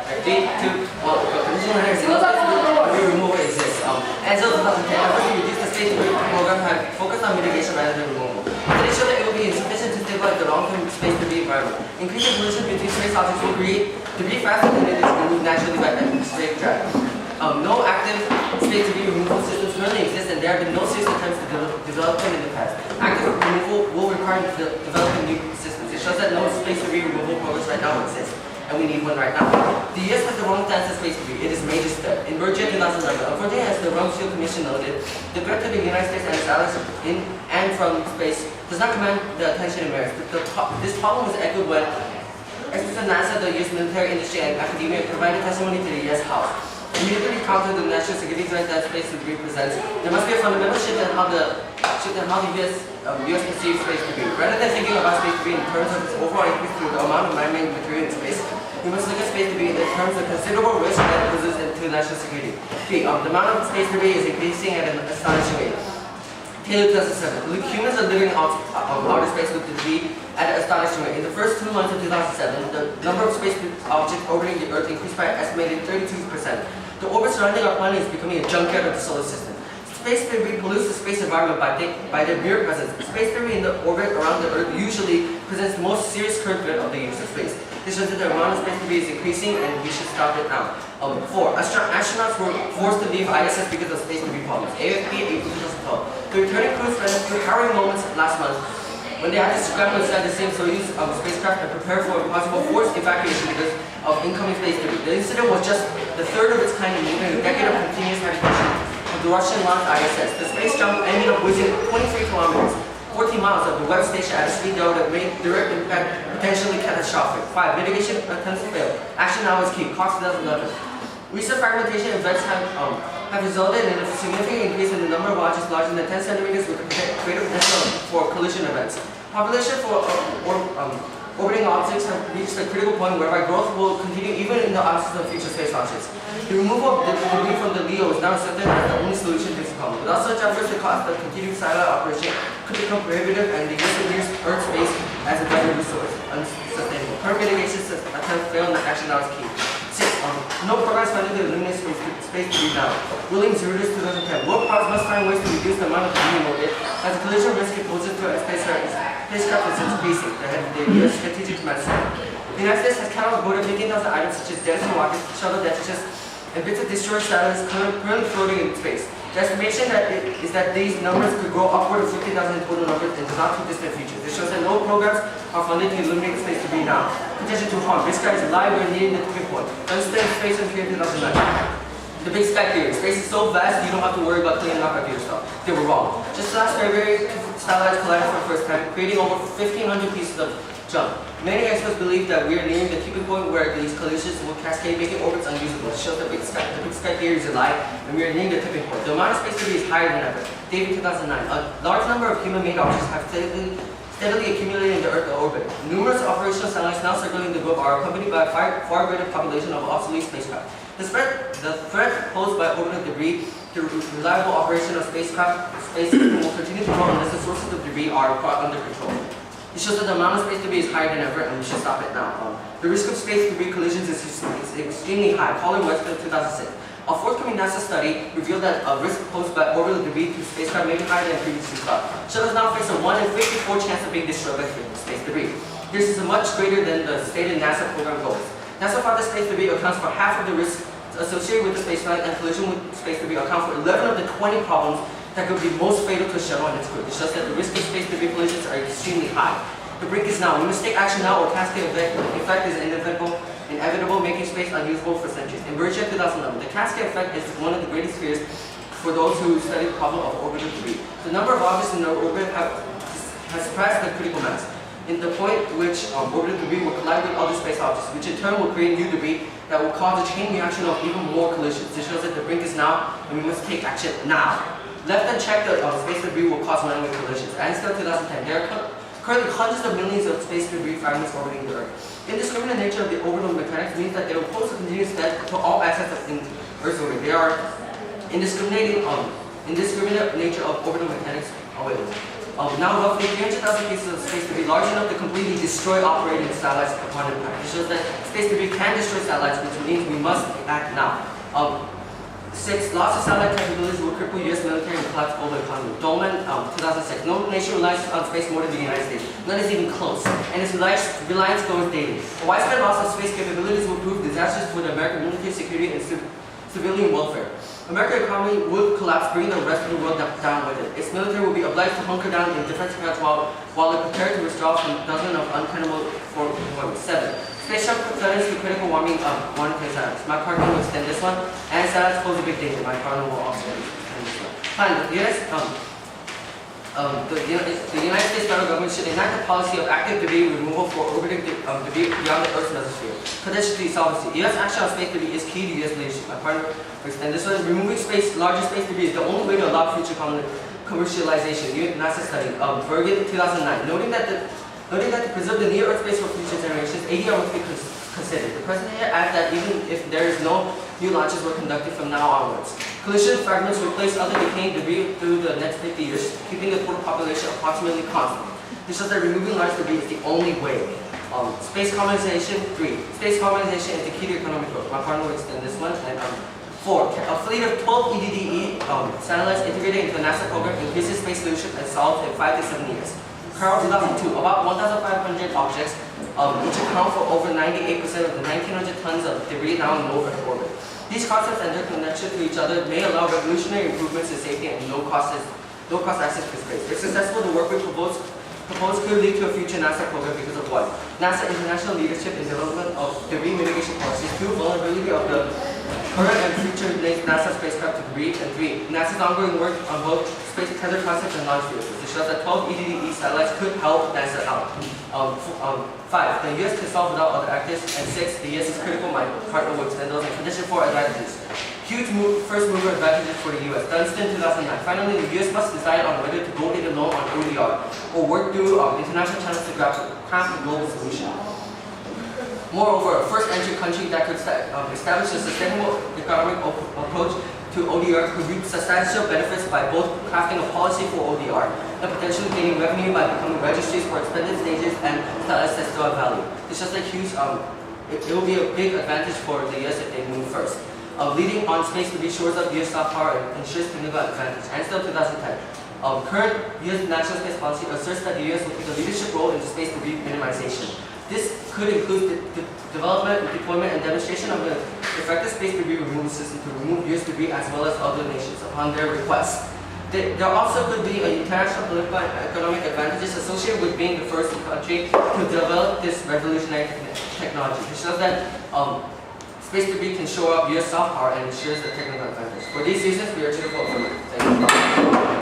Due to, the condition here is enough space debris removal exists. As of 2010, efforts to reduce the space debris program have focused on mitigation rather than removal. Studies show that it will be insufficient to stabilize the long-term space debris environment. Increasing collision between space objects will create debris faster than it is removed naturally by atmospheric drag. No active space debris removal systems currently exist, and there have been no serious attempts to develop them in the past. Active removal will require developing new systems. It shows that no space debris removal programs right now exist, and we need one right now. The US has the wrong stance on space debris. It is a major step. In Virginia 2011, unfortunately, as the Rome Shield Commission noted, the threat to the United States and its allies in and from space does not command the attention it merits. This problem was echoed when experts of NASA, the US military industry, and academia provided testimony to the US House. Immediately counter the national security threat that space debris presents, there must be a fundamental shift in how the US perceives space debris. Rather than thinking about space debris in terms of its overall increase through the amount of man-made material in space, we must look at space debris in terms of considerable risk that it poses to national security. The amount of space debris is increasing at an astonishing rate. Taylor 2007. Humans are living out outer space with debris at an astonishing rate. In the first 2 months of 2007, the number of space objects orbiting the Earth increased by an estimated 32%. The orbit surrounding our planet is becoming a junkyard of the solar system. Space debris pollutes the space environment by their mere presence. Space debris in the orbit around the Earth usually presents the most serious current threat of the use of space. This shows that the amount of space debris is increasing, and we should stop it now. 4. Astronauts were forced to leave ISS because of space debris problems. AFP, April 2012. The returning crew spent a few harrowing moments last month when they had to scramble inside the same Soyuz spacecraft and prepare for a possible forced evacuation because of incoming space debris. The incident was just the third of its kind in more than a decade of continuous habitation of the Russian launched ISS. The space jump ended up whizzing 23 kilometers, 14 miles of the Webb station at a speed that would have made direct impact potentially catastrophic. 5. Mitigation attempts failed. Action now is key. Cox 2011. Recent fragmentation events have resulted in a significant increase in the number of objects larger than 10 centimeters with a greater potential for collision events. Population for orbiting objects have reached a critical point whereby growth will continue even in the absence of future space launches. The removal of debris from the LEO is now accepted as the only solution to this problem. Without such efforts, the cost of continued satellite operation could become prohibitive, and the use of Earth space as a better resource unsustainable. Current mitigation attempts fail, and action now is key. 6. No progress funded to eliminate space debris now. Williams Reuters 2010. World powers must find ways to reduce the amount of debris in orbit as the collision risk it poses to a spacecraft is increasing. The head of the U.S. Strategic Command said. The United States has cataloged more than 15,000 items such as jettison rockets, shuttle detaches, and bits of destroyed satellites currently floating in space. The estimation is that these numbers could grow upward of 50,000 in total numbers in the not too distant future. This shows that no programs are funded to eliminate space debris now. Potential to harm. Big sky is alive, we're nearing the tipping point. Understand space in 2009. The big sky theory. Space is so vast you don't have to worry about cleaning up after yourself. They were wrong. Just last February, satellites collided for the first time, creating over 1,500 pieces of junk. Many experts believe that we are nearing the tipping point where these collisions will cascade, making orbits unusable. It shows that the big sky theory is a lie, and we are nearing the tipping point. The amount of space debris is higher than ever. David 2009. A large number of human-made objects have steadily accumulated in the Earth orbit. Numerous operational satellites now circling the globe are accompanied by a far greater population of obsolete spacecraft. The threat posed by orbital debris to reliable operation of spacecraft will continue to grow unless the sources of debris are brought under control. It shows that the amount of space debris is higher than ever, and we should stop it now. The risk of space debris collisions is extremely high. Colin Westfield 2006. A forthcoming NASA study revealed that a risk posed by orbital debris to spacecraft may be higher than previously thought. Shuttles now face a 1 in 54 chance of being destroyed by space debris. This is much greater than the stated NASA program goals. NASA thought that space debris accounts for half of the risks associated with the spaceflight, and collision with space debris account for 11 of the 20 problems that could be most fatal to a shuttle and its crew. It shows that the risk of space debris collisions are extremely high. The brink is now. We must take action now, or cascade effect is inevitable, making space unusable for centuries. In Virginia 2011, the cascade effect is one of the greatest fears for those who study the problem of orbital debris. The number of objects in the orbit has surpassed the critical mass, in the point which orbital debris will collide with other space objects, which in turn will create new debris that will cause a chain reaction of even more collisions. This shows that the brink is now, and we must take action now. Left unchecked, space debris will cause runaway collisions. Einstein 2010. There are currently hundreds of millions of space debris fragments orbiting the Earth. Indiscriminate nature of the orbital mechanics means that they will pose a continuous threat to all aspects of Earth's orbit. They are indiscriminate nature of orbital mechanics. Now roughly 300,000 pieces of space debris large enough to completely destroy operating satellites upon impact. It shows that space debris can destroy satellites, which means we must act now. 6. Loss of satellite capabilities will cripple U.S. military and collapse global economy. Dolman, 2006. No nation relies on space more than the United States. None is even close, and its reliance goes daily. A widespread loss of space capabilities will prove disastrous for the American military security and civilian welfare. American economy would collapse, bringing the rest of the world down with it. Its military will be obliged to hunker down in defense camps while it prepared to withdraw from dozens of untenable for deployment. 7. Space shuttle threatens to critical warming satellites. My partner will extend this one, and satellites pose a big danger. My partner will also extend this one. Fine. The United States federal government should enact a policy of active debris removal for orbiting debris beyond the Earth's mesosphere. Potentially solvency. U.S. action on space debris is key to U.S. leadership. My partner will extend this one. Removing larger space debris is the only way to allow future commercialization. NASA study. Bergen, 2009. Noting that to preserve the near-Earth space for future generations, ADR must be considered. The President adds that even if there is no new launches were conducted from now onwards. Collision fragments replace other decaying debris through the next 50 years, keeping the total population approximately constant. This shows that removing large debris is the only way. Space colonization. 3. Space colonization is the key to economic growth. My partner will extend this one. And 4. A fleet of 12 EDDE satellites integrated into the NASA program increases space leadership and solved in 5 to 7 years. Carl, 2002. About 1,500 objects, which account for over 98% of the 1,900 tons of debris now in low Earth orbit. These concepts and their connection to each other may allow revolutionary improvements in safety and low-cost access to space. If successful, the work we propose could lead to a future NASA program because of 1. NASA international leadership in development of debris mitigation policies. 2. Vulnerability of the current and future NASA spacecraft to debris. And 3. NASA's ongoing work on both space tether concepts and launch vehicles. It shows that 12 EDDE satellites could help NASA out. 5. The U.S. can solve without other actors. And 6. The U.S. is critical. My partner will extend those. And condition 4 advantages. Huge first mover advantages for the U.S. Dunstan, 2009. Finally, the U.S. must decide on whether to go it alone on ODR or work through international channels to craft a global solution. Moreover, a first entry country that could establish a sustainable economic approach to ODR could reap substantial benefits by both crafting a policy for ODR and potentially gaining revenue by becoming registries for expanded stages and satellites that still have value. This is just a huge, it will be a big advantage for the U.S. if they move first. Leading on space debris shores up U.S. soft power and ensures technical advantage. And still 2010. Current U.S. national space policy asserts that the U.S. will take a leadership role in space debris minimization. This could include the development, deployment, and demonstration of an effective space debris removal system to remove U.S. debris as well as other nations upon their request. There also could be international political and economic advantages associated with being the first country to develop this revolutionary technology. It shows that space debris can show up U.S. soft power and ensures the technical advantage. For these reasons, we are to the vote. Thank you.